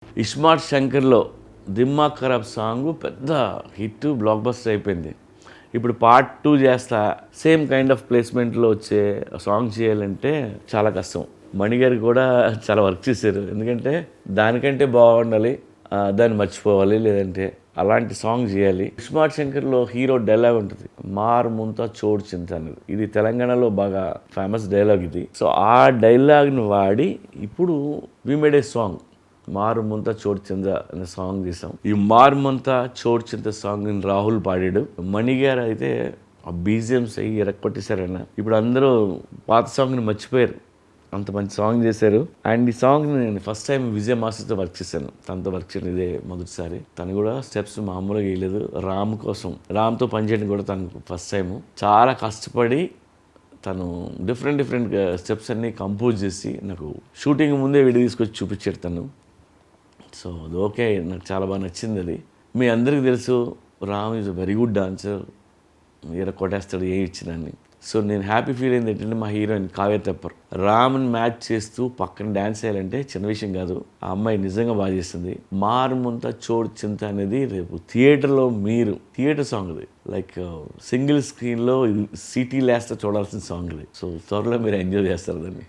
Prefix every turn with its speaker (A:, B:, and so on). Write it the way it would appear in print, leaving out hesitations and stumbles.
A: ఇస్మార్ట్ శంకర్లో దిమ్మాగ్ ఖరాబ్ సాంగ్ పెద్ద hit block buster అయిపోయింది. ఇప్పుడు పార్ట్ 2 చేస్తా సేమ్ కైండ్ ఆఫ్ ప్లేస్మెంట్లో వచ్చే సాంగ్ చేయాలంటే చాలా కష్టం. మణిగారు కూడా చాలా వర్క్ చేశారు. ఎందుకంటే దానికంటే బాగుండాలి, దాన్ని మర్చిపోవాలి, లేదంటే అలాంటి సాంగ్ చేయాలి. ఇస్మార్ట్ శంకర్లో హీరో డైలాగ్ ఉంటుంది, మార్ ముంతా చోడు చింత అనేది. ఇది తెలంగాణలో బాగా ఫేమస్ డైలాగ్ ఇది. సో ఆ డైలాగ్ని వాడి ఇప్పుడు వి మేడ్ ఏ సాంగ్ మారు ముంత చోటు చింత అనే సాంగ్ తీసాం. ఈ మారు ముంత చోటు చింత సాంగ్ రాహుల్ పాడాడు. మణి గారు అయితే ఆ బీజిఎంస్ అయ్యి ఎరక్కొట్టేశారన్న. ఇప్పుడు అందరూ పాత సాంగ్ని మర్చిపోయారు, అంత మంచి సాంగ్ చేశారు. అండ్ ఈ సాంగ్ని నేను ఫస్ట్ టైం విజయ్ మాస్టర్తో వర్క్ చేశాను. తనతో వర్క్ చేయడం ఇదే మొదటిసారి. తను కూడా స్టెప్స్ మామూలుగా వేయలేదు. రామ్ కోసం, రామ్తో పనిచేయడం కూడా తనకు ఫస్ట్ టైము. చాలా కష్టపడి తను డిఫరెంట్ స్టెప్స్ అన్నీ కంపోజ్ చేసి నాకు షూటింగ్ ముందే వీడియో తీసుకొచ్చి చూపించాడు తను. సో అది ఓకే, నాకు చాలా బాగా నచ్చింది అది. మీ అందరికీ తెలుసు Ram is a very good dancer, కొట్టేస్తాడు ఏ ఇచ్చినాన్ని. సో నేను హ్యాపీ ఫీల్ అయింది ఏంటంటే మా హీరోయిన్ కావ్య తెప్పర్ రామ్ని మ్యాచ్ చేస్తూ పక్కన డ్యాన్స్ చేయాలంటే చిన్న విషయం కాదు. ఆ అమ్మాయి నిజంగా బాగా చేస్తుంది. మారుమంత చోడు చింత అనేది రేపు థియేటర్లో మీరు థియేటర్ సాంగ్ ఇది, లైక్ సింగిల్ స్క్రీన్లో సిటీ లేస్తా చూడాల్సిన సాంగ్ ఇది. సో త్వరలో మీరు ఎంజాయ్ చేస్తారు దాన్ని.